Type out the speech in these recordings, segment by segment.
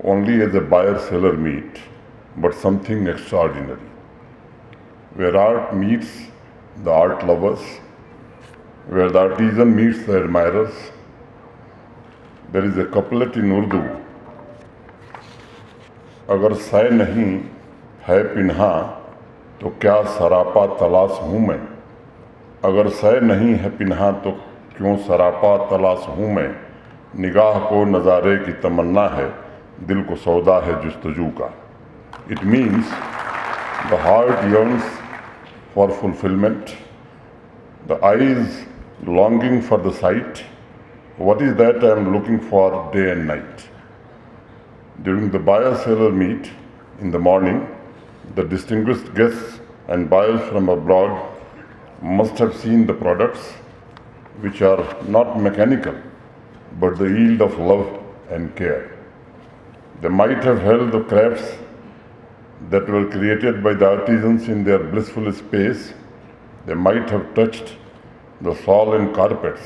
only as a buyer-seller meet, but something extraordinary, where art meets the art lovers, where the artisan meets the admirers. There is a couplet in Urdu, अगर सै नहीं है पिन्हा तो क्या सरापा तलाश हूँ मैं, अगर सै नहीं है पिन्हा तो क्यों सरापा तलाश हूँ मैं, निगाह को नज़ारे की तमन्ना है, दिल को सौदा है जुस्तजू का. It means the heart yearns for fulfillment, the eyes longing for the sight. What is that I am looking for day and night? During the buyer-seller meet in the morning, the distinguished guests and buyers from abroad must have seen the products, which are not mechanical, but the yield of love and care. They might have held the crafts that were created by the artisans in their blissful space. They might have touched the soil carpets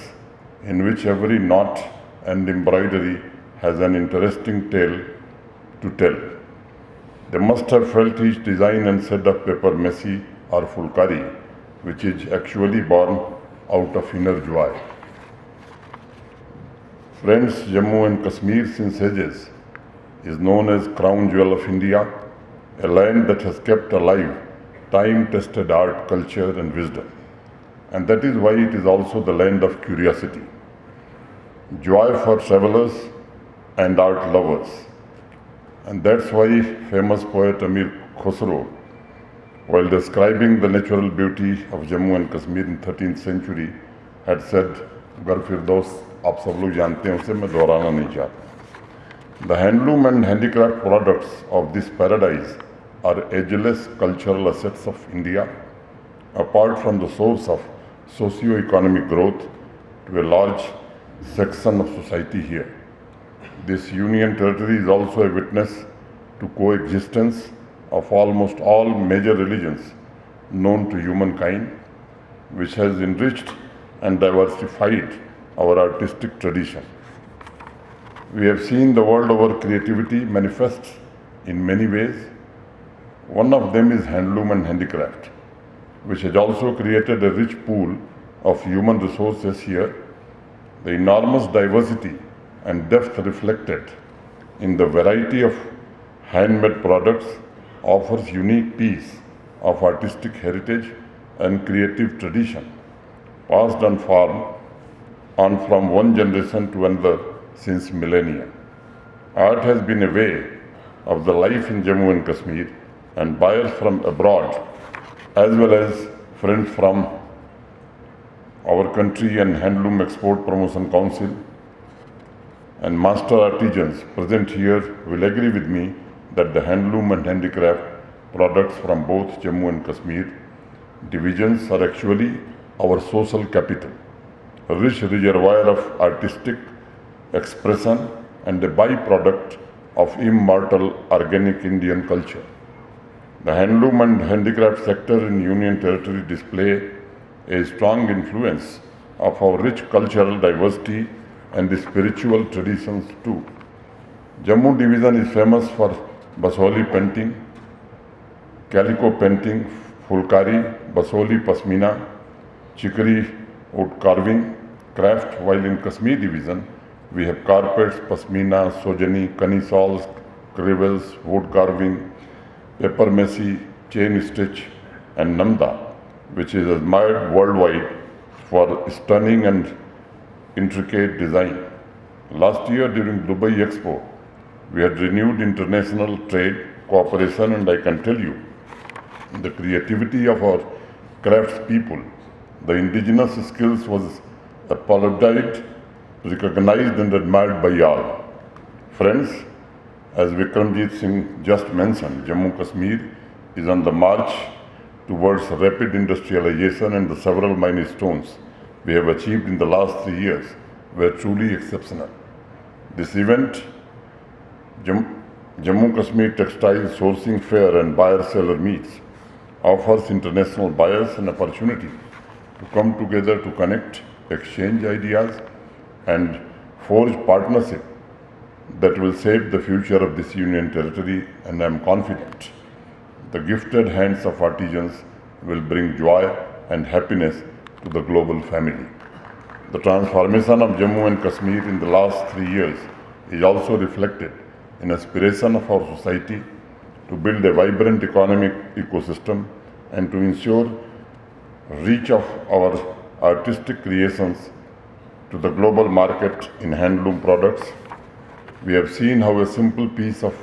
in which every knot and embroidery has an interesting tale to tell. They must have felt each design and shade of paper messy or fulkari, which is actually born out of inner joy. Friends, Jammu and Kashmir since ages is known as crown jewel of India, a land that has kept alive time-tested art, culture and wisdom. And that is why it is also the land of curiosity, joy for travelers and art lovers. And that's why famous poet Amir Khosrow, while describing the natural beauty of Jammu and Kashmir in 13th century, had said, "Gar Firdaus aap sab log jante hain, usse main dohrana nahi chahta." The handloom and handicraft products of this paradise are ageless cultural assets of India, apart from the source of socio-economic growth to a large section of society here. This union territory is also a witness to coexistence of almost all major religions known to humankind, which has enriched and diversified our artistic tradition. We have seen the world over creativity manifest in many ways. One of them is handloom and handicraft, which has also created a rich pool of human resources here. The enormous diversity and depth reflected in the variety of handmade products offers unique piece of artistic heritage and creative tradition, passed on from one generation to another since millennia. Art has been a way of the life in Jammu and Kashmir, and buyers from abroad as well as friends from our country and Handloom Export Promotion Council and master artisans present here will agree with me that the handloom and handicraft products from both Jammu and Kashmir divisions are actually our social capital, a rich reservoir of artistic expression and a byproduct of immortal organic Indian culture. The handloom and handicraft sector in Union Territory display a strong influence of our rich cultural diversity and the spiritual traditions too. Jammu division is famous for Basoli painting, calico painting, fulkari, Basoli pasmina, chikri wood carving craft, while in Kashmir division we have carpets, pasmina, sojani, canisols, crevels, wood carving, paper mache, chain stitch and namda, which is admired worldwide for stunning and intricate design. Last year during Dubai Expo, we had renewed international trade cooperation, and I can tell you the creativity of our craftspeople, the indigenous skills was applauded, recognized and admired by all. Friends, as Vikramjit Singh just mentioned, Jammu Kashmir is on the march towards rapid industrialization, and the several milestones we have achieved in the last 3 years were truly exceptional. This event, Jammu Kashmir Textile Sourcing Fair and Buyer-Seller Meets, offers international buyers an opportunity to come together to connect, exchange ideas and forge partnership. that will shape the future of this Union Territory, and I am confident the gifted hands of artisans will bring joy and happiness to the global family. The transformation of Jammu and Kashmir in the last 3 years is also reflected in aspiration of our society to build a vibrant economic ecosystem and to ensure reach of our artistic creations to the global market in handloom products. We have seen how a simple piece of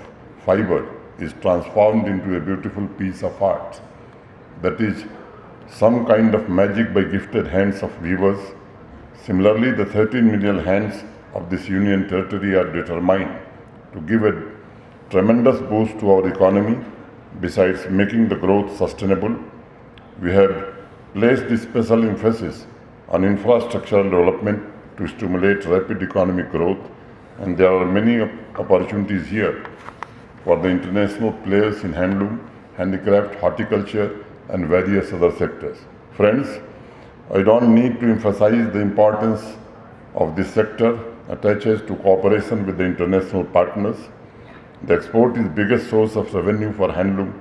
fiber is transformed into a beautiful piece of art. That is some kind of magic by gifted hands of weavers. Similarly, the 13 million hands of this Union Territory are determined to give a tremendous boost to our economy. Besides making the growth sustainable, we have placed this special emphasis on infrastructural development to stimulate rapid economic growth, and there are many opportunities here for the international players in handloom, handicraft, horticulture, and various other sectors. Friends, I don't need to emphasize the importance of this sector attaches to cooperation with the international partners. The export is the biggest source of revenue for handloom,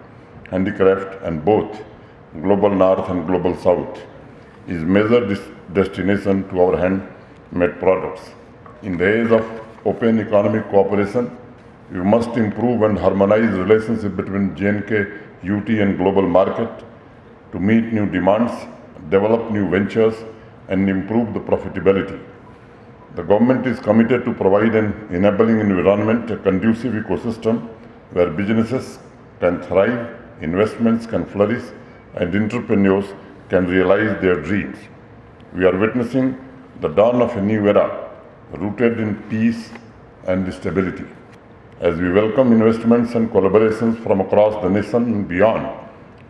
handicraft, and both global north and global south is major destination to our handmade products. In the age of open economic cooperation, we must improve and harmonize relationship between J&K, UT, and global market to meet new demands, develop new ventures, and improve the profitability. The government is committed to provide an enabling environment, a conducive ecosystem where businesses can thrive, investments can flourish, and entrepreneurs can realize their dreams. We are witnessing the dawn of a new era rooted in peace and stability. As we welcome investments and collaborations from across the nation and beyond,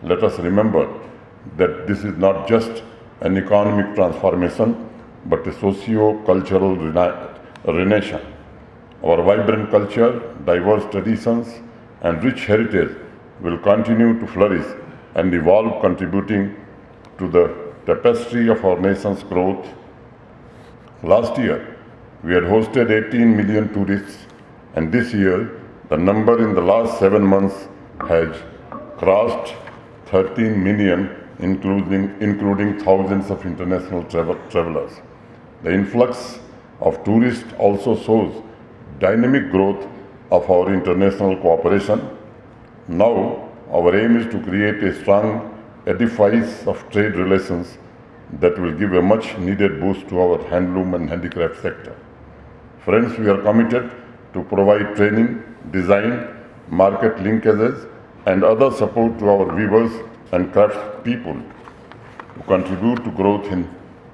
let us remember that this is not just an economic transformation, but a socio-cultural renaissance. Our vibrant culture, diverse traditions, and rich heritage will continue to flourish and evolve, contributing to the tapestry of our nation's growth. Last year, we had hosted 18 million tourists, and this year, the number in the last 7 months has crossed 13 million, including thousands of international travelers. The influx of tourists also shows dynamic growth of our international cooperation. Now, our aim is to create a strong edifice of trade relations that will give a much needed boost to our handloom and handicraft sector. Friends, we are committed to provide training, design, market linkages, and other support to our weavers and craft people to contribute to growth in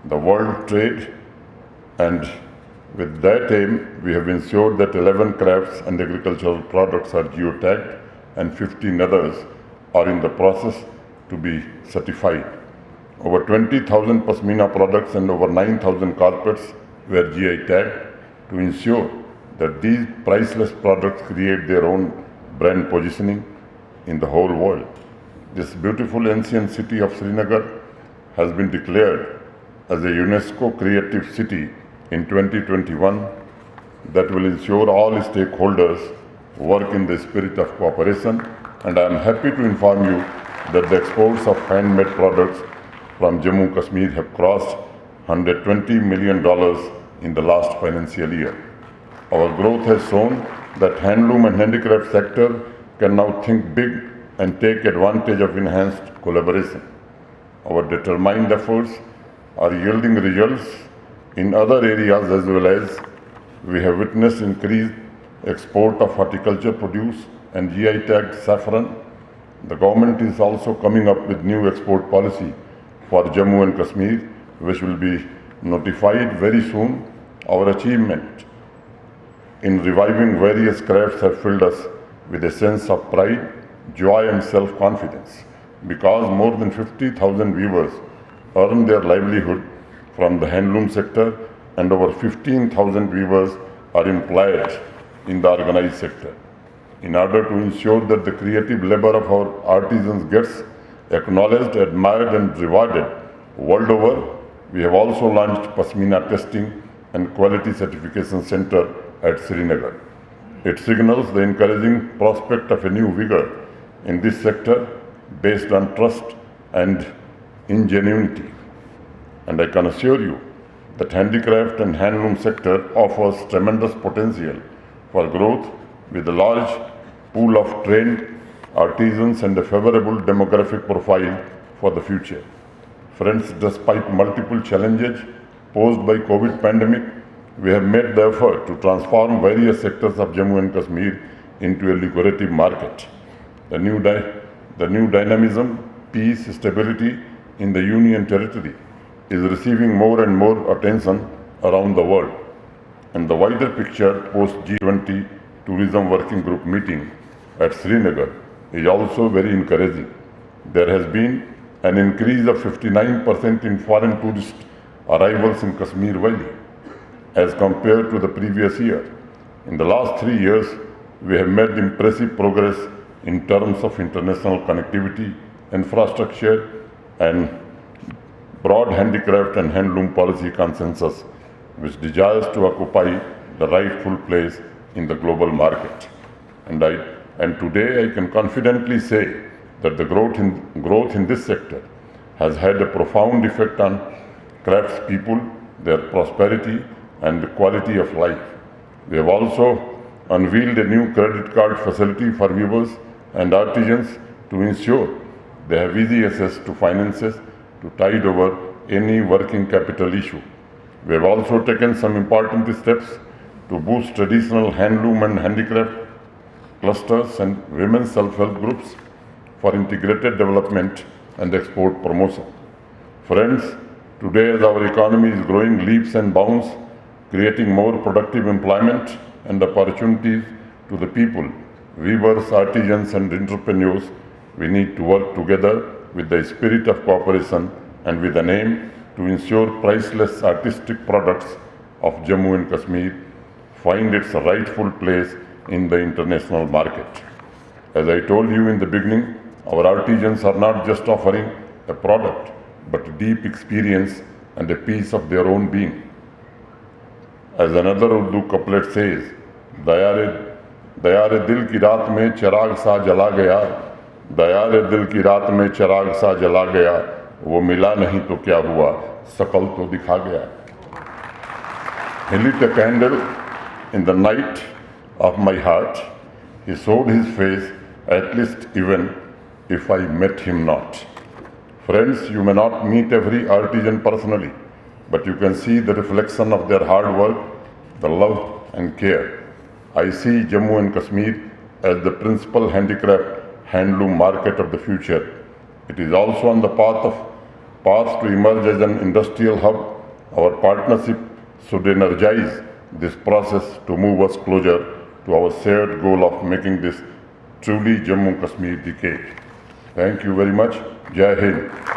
the world trade. And with that aim, we have ensured that 11 crafts and agricultural products are geotagged and 15 others are in the process to be certified. Over 20,000 Pashmina products and over 9,000 carpets were GI tagged to ensure that these priceless products create their own brand positioning in the whole world. This beautiful ancient city of Srinagar has been declared as a UNESCO Creative City in 2021 that will ensure all stakeholders work in the spirit of cooperation, and I am happy to inform you that the exports of handmade products from Jammu and Kashmir have crossed $120 million in the last financial year. Our growth has shown that handloom and handicraft sector can now think big and take advantage of enhanced collaboration. Our determined efforts are yielding results in other areas as well. As we have witnessed increased export of horticulture produce and GI tagged saffron. The government is also coming up with new export policy for Jammu and Kashmir, which will be notified very soon. Our achievement in reviving various crafts have filled us with a sense of pride, joy, and self-confidence, because more than 50,000 weavers earn their livelihood from the handloom sector, and over 15,000 weavers are employed in the organized sector. In order to ensure that the creative labor of our artisans gets acknowledged, admired, and rewarded world over, we have also launched Pashmina Testing and Quality Certification Center at Srinagar. It signals the encouraging prospect of a new vigor in this sector based on trust and ingenuity. And I can assure you that handicraft and handloom sector offers tremendous potential for growth with a large pool of trained artisans and a favorable demographic profile for the future. Friends, despite multiple challenges posed by COVID pandemic, we have made the effort to transform various sectors of Jammu and Kashmir into a lucrative market. The new dynamism, peace, stability in the Union Territory is receiving more and more attention around the world. And the wider picture post G20 Tourism Working Group meeting at Srinagar is also very encouraging. There has been an increase of 59% in foreign tourist arrivals in Kashmir Valley as compared to the previous year. In the last 3 years, we have made impressive progress in terms of international connectivity, infrastructure, and broad handicraft and handloom policy consensus, which desires to occupy the rightful place in the global market. And today I can confidently say that the growth in this sector has had a profound effect on craftspeople, their prosperity, and the quality of life. We have also unveiled a new credit card facility for weavers and artisans to ensure they have easy access to finances to tide over any working capital issue. We have also taken some important steps to boost traditional handloom and handicraft clusters and women's self-help groups for integrated development and export promotion. Friends, today as our economy is growing leaps and bounds, creating more productive employment and opportunities to the people, weavers, artisans, and entrepreneurs, we need to work together with the spirit of cooperation and with an aim to ensure priceless artistic products of Jammu and Kashmir find its rightful place in the international market. As I told you in the beginning, our artisans are not just offering a product, but deep experience and a piece of their own being. As another Urdu couplet says, Diyar-e दिल की रात में चिराग सा जला गया, दयारे दिल की रात में चिराग सा जला गया, वो मिला नहीं तो क्या हुआ, शकल तो दिखा गया. He lit a candle in the night of my heart. He showed his face, at least even if I met him not. Friends, you may not meet every artisan personally, but you can see the reflection of their hard work, the love and care. I see Jammu and Kashmir as the principal handicraft handloom market of the future. It is also on the path to emerge as an industrial hub. Our partnership should energize this process to move us closer to our shared goal of making this truly Jammu and Kashmir decade. Thank you very much. Jai Hind.